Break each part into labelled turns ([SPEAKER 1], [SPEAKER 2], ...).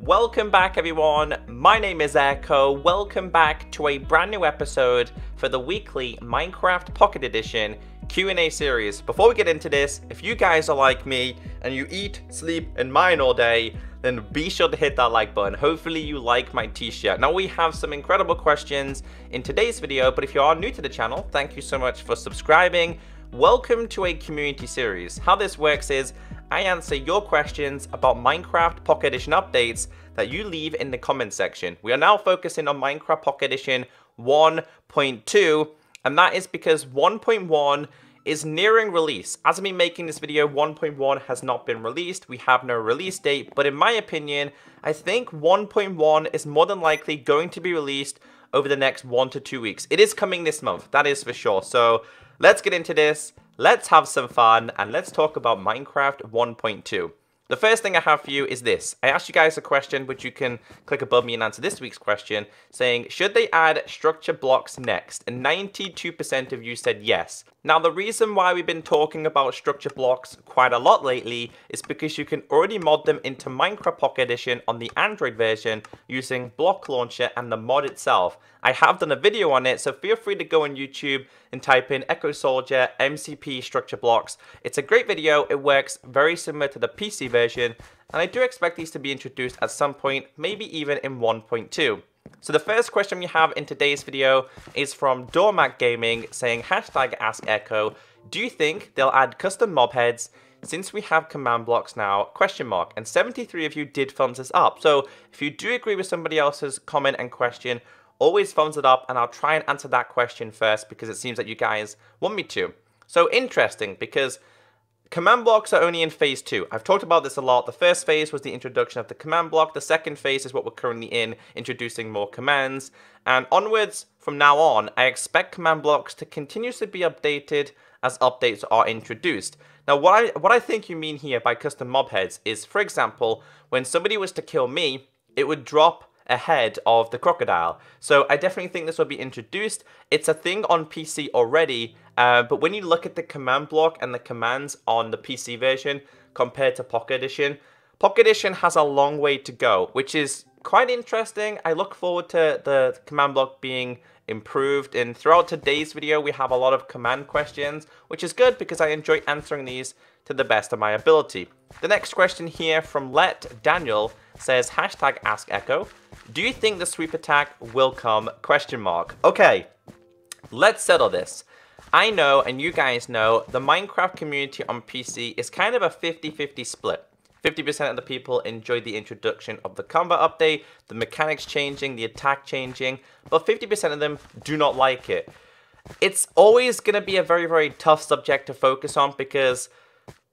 [SPEAKER 1] Welcome back everyone, my name is Echo. Welcome back to a brand new episode for the weekly Minecraft Pocket Edition Q&A series. Before we get into this, if you guys are like me and you eat, sleep, and mine all day, then be sure to hit that like button. Hopefully you like my t-shirt. Now we have some incredible questions in today's video, but if you are new to the channel, thank you so much for subscribing. Welcome to a community series. How this works is I answer your questions about Minecraft Pocket Edition updates that you leave in the comment section. We are now focusing on Minecraft Pocket Edition 1.2, and that is because 1.1 is nearing release. As of me making this video, 1.1 has not been released. We have no release date, but in my opinion, I think 1.1 is more than likely going to be released over the next 1 to 2 weeks. It is coming this month, that is for sure. So let's get into this. Let's have some fun and let's talk about Minecraft 1.2. The first thing I have for you is this. I asked you guys a question, which you can click above me and answer this week's question, saying, should they add structure blocks next? And 92% of you said yes. Now, the reason why we've been talking about structure blocks quite a lot lately is because you can already mod them into Minecraft Pocket Edition on the Android version using Block Launcher and the mod itself. I have done a video on it, so feel free to go on YouTube and type in ECKOSOLDIER MCPE structure blocks. It's a great video. It works very similar to the PC version, and I do expect these to be introduced at some point, maybe even in 1.2. So the first question we have in today's video is from Doormat Gaming saying #AskEcho, do you think they'll add custom mob heads since we have command blocks now, ? And 73 of you did thumbs this up. So if you do agree with somebody else's comment and question, always thumbs it up, and I'll try and answer that question first because it seems that you guys want me to. So interesting, because command blocks are only in phase 2. I've talked about this a lot. The first phase was the introduction of the command block. The second phase is what we're currently in, introducing more commands. And onwards, from now on, I expect command blocks to continuously be updated as updates are introduced. Now, what I think you mean here by custom mob heads is, for example, when somebody was to kill me, it would drop ahead of the crocodile. So I definitely think this will be introduced. It's a thing on PC already, but when you look at the command block and the commands on the PC version compared to Pocket Edition has a long way to go, which is quite interesting. I look forward to the command block being improved, and throughout today's video we have a lot of command questions, which is good because I enjoy answering these to the best of my ability. The next question here from Let Daniel says #AskEcho, do you think the sweep attack will come? ? Okay, let's settle this. I know, and you guys know, the Minecraft community on PC is kind of a 50-50 split. 50% of the people enjoy the introduction of the combat update, the mechanics changing, the attack changing, but 50% of them do not like it. It's always going to be a very, very tough subject to focus on because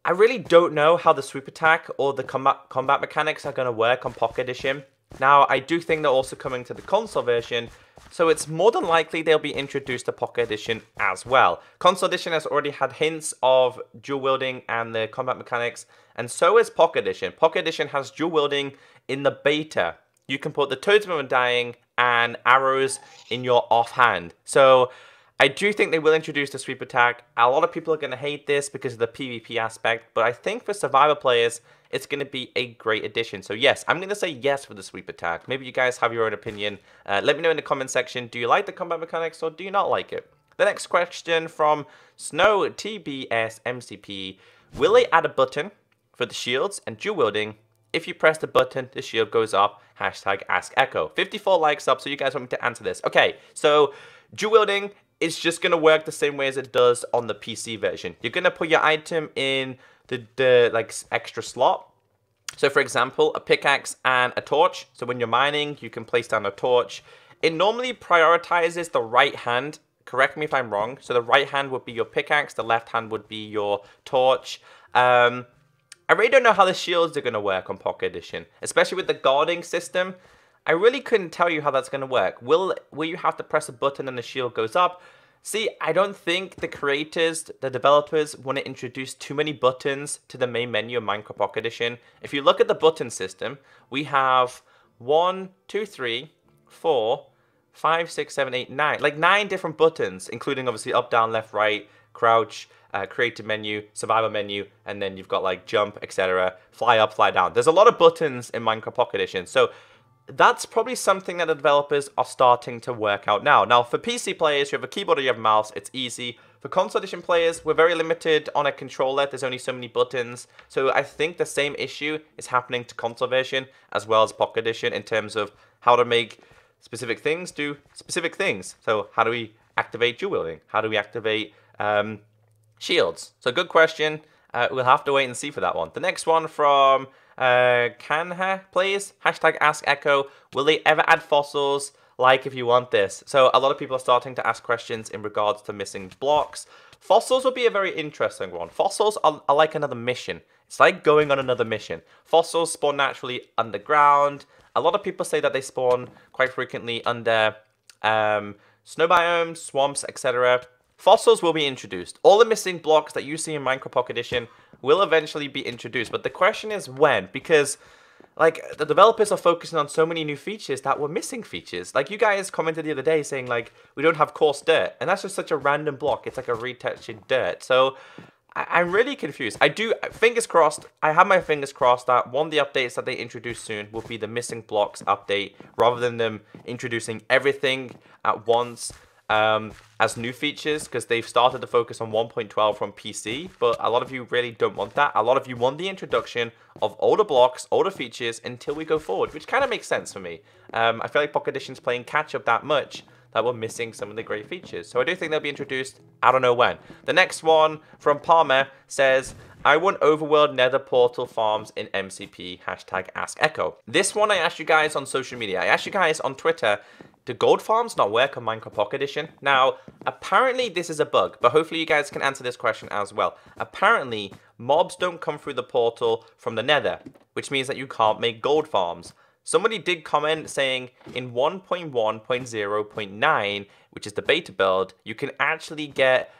[SPEAKER 1] I really don't know how the sweep attack or the combat mechanics are going to work on Pocket Edition. Now, I do think they're also coming to the console version, so it's more than likely they'll be introduced to Pocket Edition as well. Console Edition has already had hints of dual wielding and the combat mechanics, and so is Pocket Edition. Pocket Edition has dual wielding in the beta. You can put the toads of undying and arrows in your offhand. So I do think they will introduce the sweep attack. A lot of people are going to hate this because of the PvP aspect, but I think for survivor players, it's going to be a great addition. So yes, I'm going to say yes for the sweep attack. Maybe you guys have your own opinion. Let me know in the comment section. Do you like the combat mechanics or do you not like it? The next question from Snow TBS MCPE. Will they add a button for the shields and dual wielding? If you press the button, the shield goes up. #AskEcho. 54 likes up, so you guys want me to answer this. Okay, so dual wielding is just going to work the same way as it does on the PC version. You're going to put your item in the like extra slot. So for example, a pickaxe and a torch. So when you're mining, you can place down a torch. It normally prioritizes the right hand. Correct me if I'm wrong. So the right hand would be your pickaxe. The left hand would be your torch. I really don't know how the shields are going to work on Pocket Edition, especially with the guarding system. I really couldn't tell you how that's going to work. Will you have to press a button and the shield goes up? See, I don't think the creators, the developers, want to introduce too many buttons to the main menu of Minecraft Pocket Edition. If you look at the button system, we have 1, 2, 3, 4, 5, 6, 7, 8, 9. Like 9 different buttons, including obviously up, down, left, right, crouch, creative menu, survival menu, and then you've got like jump, etc., fly up, fly down. There's a lot of buttons in Minecraft Pocket Edition, so that's probably something that the developers are starting to work out now. Now, for PC players, you have a keyboard or you have a mouse, it's easy. For console edition players, we're very limited on a controller. There's only so many buttons. So I think the same issue is happening to console version as well as Pocket Edition in terms of how to make specific things do specific things. So how do we activate dual wielding? How do we activate shields? So good question. We'll have to wait and see for that one. The next one from Kanha plays, hashtag Ask Echo, will they ever add fossils? Like if you want this. So a lot of people are starting to ask questions in regards to missing blocks. Fossils would be a very interesting one. Fossils are like another mission. It's like going on another mission. Fossils spawn naturally underground. A lot of people say that they spawn quite frequently under snow biomes, swamps, etc. Fossils will be introduced. All the missing blocks that you see in Minecraft Pocket Edition will eventually be introduced. But the question is when, because like, the developers are focusing on so many new features that were missing features. Like, you guys commented the other day saying, like, we don't have coarse dirt. And that's just such a random block. It's like a retextured dirt. So, I'm really confused. Fingers crossed, I have my fingers crossed that one of the updates that they introduce soon will be the missing blocks update, rather than them introducing everything at once as new features, because they've started to focus on 1.12 from PC, but a lot of you really don't want that. A lot of you want the introduction of older blocks, older features until we go forward, which kind of makes sense for me. I feel like Pocket Edition's playing catch up that much that we're missing some of the great features. So I do think they'll be introduced. I don't know when. The next one from Palmer says, I want overworld nether portal farms in MCPE, hashtag Ask Echo. This one I asked you guys on social media. I asked you guys on Twitter, do gold farms not work on Minecraft Pocket Edition? Now, apparently this is a bug, but hopefully you guys can answer this question as well. Apparently, mobs don't come through the portal from the nether, which means that you can't make gold farms. Somebody did comment saying in 1.1.0.9, which is the beta build, you can actually get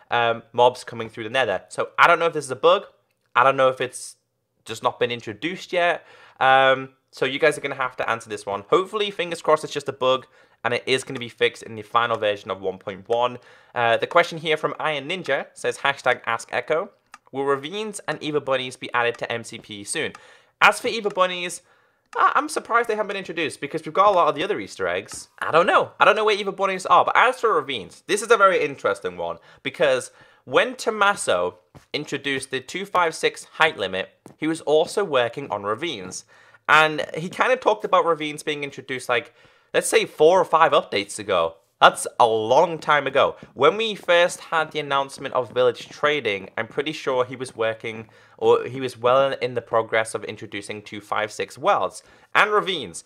[SPEAKER 1] mobs coming through the nether. So I don't know if this is a bug. I don't know if it's just not been introduced yet. So you guys are going to have to answer this one. Hopefully, fingers crossed, it's just a bug, and it is going to be fixed in the final version of 1.1. The question here from Iron Ninja says, hashtag Ask Echo, will Ravines and Eva Bunnies be added to MCPE soon? As for Eva Bunnies, I'm surprised they haven't been introduced, because we've got a lot of the other Easter eggs. I don't know. I don't know where Eva Bunnies are, but as for Ravines, this is a very interesting one, because when Tommaso introduced the 256 height limit, he was also working on Ravines. And he kind of talked about Ravines being introduced, like, let's say 4 or 5 updates ago. That's a long time ago. When we first had the announcement of village trading, I'm pretty sure he was working, or he was well in the progress of introducing 256 worlds. And Ravines.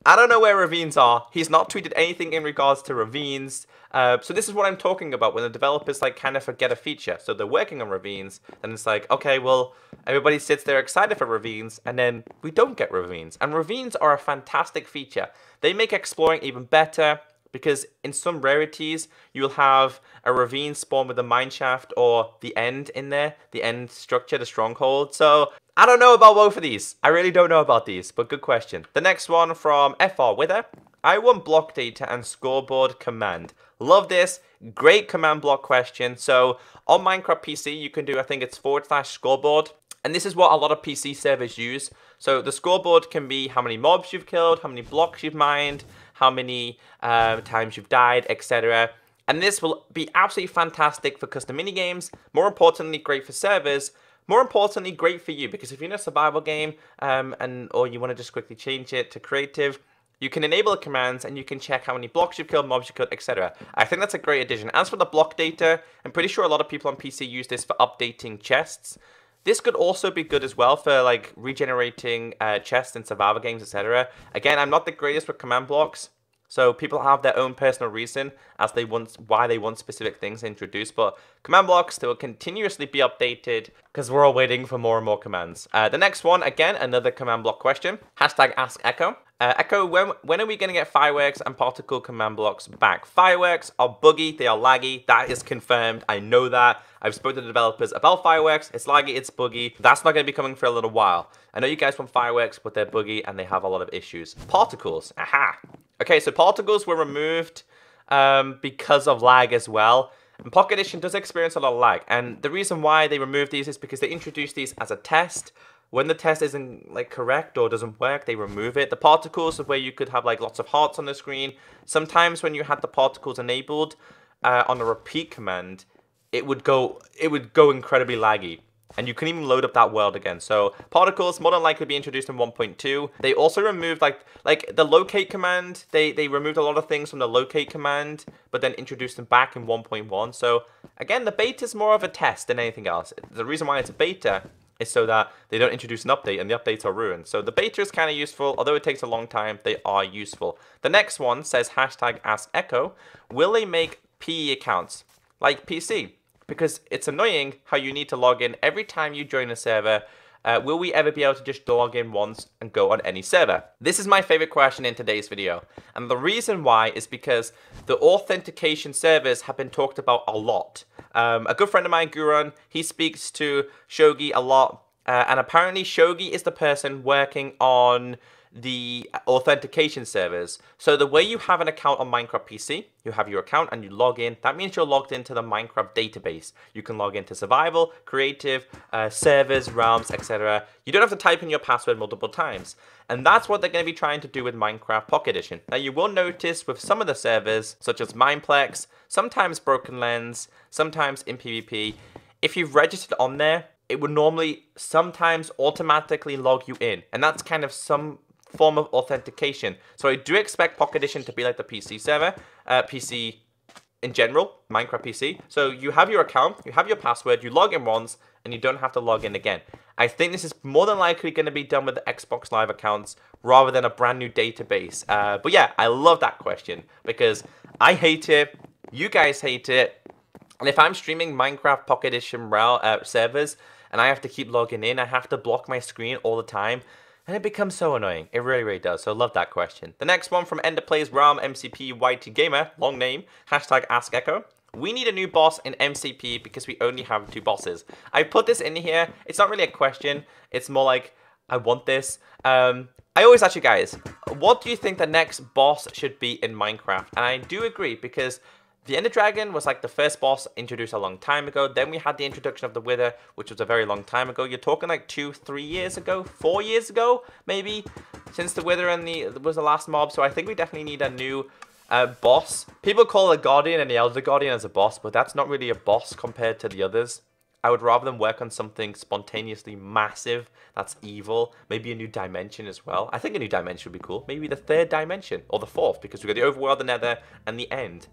[SPEAKER 1] I don't know where Ravines are. He's not tweeted anything in regards to Ravines. So this is what I'm talking about when the developers like kind of forget a feature. So they're working on Ravines, and it's like, okay, well, everybody sits there excited for Ravines, and then we don't get Ravines. And Ravines are a fantastic feature. They make exploring even better, because in some rarities, you'll have a ravine spawn with a mineshaft or the end in there, the end structure, the stronghold. So I don't know about both of these. I really don't know about these, but good question. The next one from FR Wither. I want block data and scoreboard command. Love this. Great command block question. So on Minecraft PC, you can do, I think it's /scoreboard. And this is what a lot of PC servers use. So the scoreboard can be how many mobs you've killed, how many blocks you've mined, how many times you've died, etc. And this will be absolutely fantastic for custom minigames. More importantly, great for servers. More importantly, great for you, because if you're in a survival game or you want to just quickly change it to creative, you can enable the commands and you can check how many blocks you've killed, mobs you've killed, etc. I think that's a great addition. As for the block data, I'm pretty sure a lot of people on PC use this for updating chests. This could also be good as well for like regenerating chests in survival games, etc. Again, I'm not the greatest with command blocks, so people have their own personal reason as why they want specific things introduced. But command blocks, they will continuously be updated because we're all waiting for more and more commands. The next one, again, another command block question. Hashtag Ask Echo. Echo, when are we going to get fireworks and particle command blocks back? Fireworks are buggy, they are laggy, that is confirmed, I know that. I've spoken to the developers about fireworks, it's laggy, it's buggy. That's not going to be coming for a little while. I know you guys want fireworks, but they're buggy and they have a lot of issues. Particles, aha. Okay, so particles were removed because of lag as well. And Pocket Edition does experience a lot of lag, and the reason why they removed these is because they introduced these as a test. When the test isn't like correct or doesn't work, they remove it. The particles is where you could have like lots of hearts on the screen. Sometimes when you had the particles enabled on a repeat command, it would go incredibly laggy. And you can even load up that world again. So particles more than likely be introduced in 1.2. They also removed like the locate command. They removed a lot of things from the locate command, but then introduced them back in 1.1. So again, the beta is more of a test than anything else. The reason why it's a beta is so that they don't introduce an update and the updates are ruined. So the beta is kind of useful, although it takes a long time, they are useful. The next one says #AskEcho. Will they make PE accounts like PC? Because it's annoying how you need to log in every time you join a server. Will we ever be able to just log in once and go on any server? This is my favorite question in today's video. And the reason why is because the authentication servers have been talked about a lot. A good friend of mine, Gurun, he speaks to Shogi a lot. And apparently Shogi is the person working on the authentication servers. So the way you have an account on Minecraft PC, you have your account and you log in. That means you're logged into the Minecraft database. You can log into survival, creative, servers, realms, etc. You don't have to type in your password multiple times. And that's what they're going to be trying to do with Minecraft Pocket Edition. Now you will notice with some of the servers, such as Mineplex, sometimes Broken Lens, sometimes in PvP, if you've registered on there, it would normally sometimes automatically log you in. And that's kind of some form of authentication. So I do expect Pocket Edition to be like the PC server, PC in general, Minecraft PC. So you have your account, you have your password, you log in once, and you don't have to log in again. I think this is more than likely going to be done with the Xbox Live accounts rather than a brand new database. But yeah, I love that question because I hate it, you guys hate it, and if I'm streaming Minecraft Pocket Edition servers and I have to keep logging in, I have to block my screen all the time. And it becomes so annoying. It really, really does. So love that question. The next one from Enderplays Realm MCPE YT Gamer, long name, #AskEcho. We need a new boss in MCPE because we only have 2 bosses. I put this in here. It's not really a question. It's more like, I want this. I always ask you guys, what do you think the next boss should be in Minecraft? And I do agree because the Ender Dragon was like the first boss introduced a long time ago. Then we had the introduction of the Wither, which was a very long time ago. You're talking like 2-3 years ago, 4 years ago, maybe, since the Wither was the last mob. So I think we definitely need a new boss. People call the Guardian and the Elder Guardian as a boss, but that's not really a boss compared to the others. I would rather them work on something spontaneously massive that's evil. Maybe a new dimension as well. I think a new dimension would be cool. Maybe the 3rd dimension or the 4th, because we've got the overworld, the nether, and the end.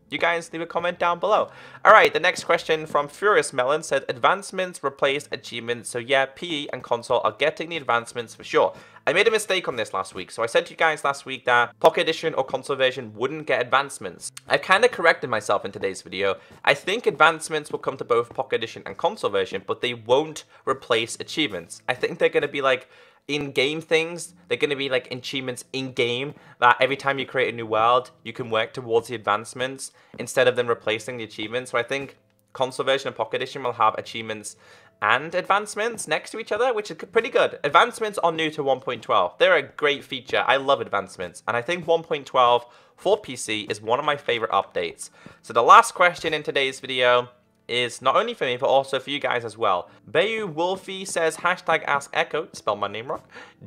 [SPEAKER 1] You guys leave a comment down below. Alright, the next question from Furious Melon said, advancements replace achievements. So yeah, PE and console are getting the advancements for sure. I made a mistake on this last week. So I said to you guys last week that Pocket Edition or console version wouldn't get advancements. I've kind of corrected myself in today's video. I think advancements will come to both Pocket Edition and console version, but they won't replace achievements. I think they're going to be like in-game things. They're going to be like achievements in-game that every time you create a new world, you can work towards the advancements instead of them replacing the achievements. So I think console version and Pocket Edition will have achievements and advancements next to each other, which is pretty good. Advancements are new to 1.12. They're a great feature. I love advancements. And I think 1.12 for PC is one of my favorite updates. So the last question in today's video is not only for me, but also for you guys as well. Bayu Wolfie says, #AskEcho, spell my name wrong.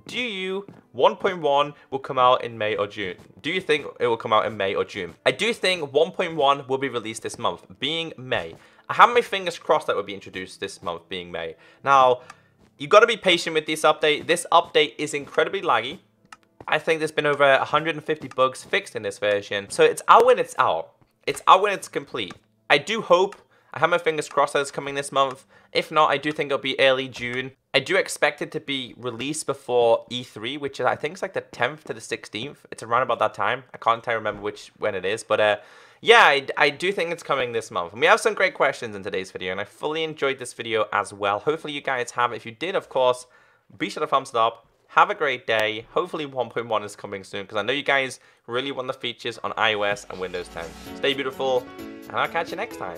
[SPEAKER 1] Do you 1.1 will come out in May or June? Do you think it will come out in May or June? I do think 1.1 will be released this month, being May. I have my fingers crossed that will be introduced this month, being May. Now, you've got to be patient with this update. This update is incredibly laggy. I think there's been over 150 bugs fixed in this version. So it's out when it's out. It's out when it's complete. I do hope, I have my fingers crossed that it's coming this month. If not, I do think it'll be early June. I do expect it to be released before E3, which is, I think, it's like the 10th to the 16th. It's around about that time. I can't remember when it is, but yeah, I do think it's coming this month. And we have some great questions in today's video, and I fully enjoyed this video as well. Hopefully you guys have. If you did, of course, be sure to thumbs it up. Have a great day. Hopefully 1.1 is coming soon, because I know you guys really want the features on iOS and Windows 10. Stay beautiful, and I'll catch you next time.